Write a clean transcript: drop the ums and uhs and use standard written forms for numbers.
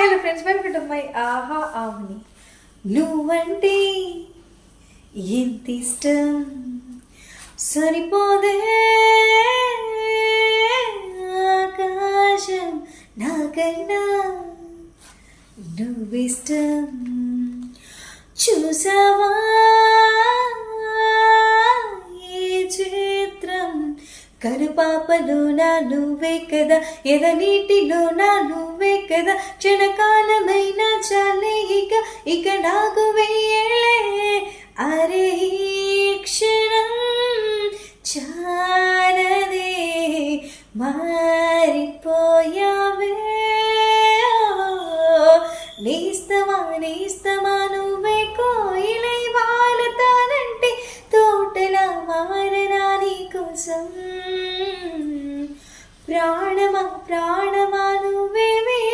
Hello friends, welcome to my ఆహా ఆవుని. నువ్వంటే ఎంత ఇష్టం సరిపోదే ఆకాశం నాకన్నా నువ్విష్టం. చూసావా ఈ చిత్రం, కనుపాపలోనా నువ్వే కదా, ఎదనీటిలోనా నువ్వే కదా, క్షణకాలమైన చాలే ఇక నాకు వెయ్యేలే. అరే ఈ క్షణం చాలదే, మారిపోయావే. నేస్తమా నేస్తమా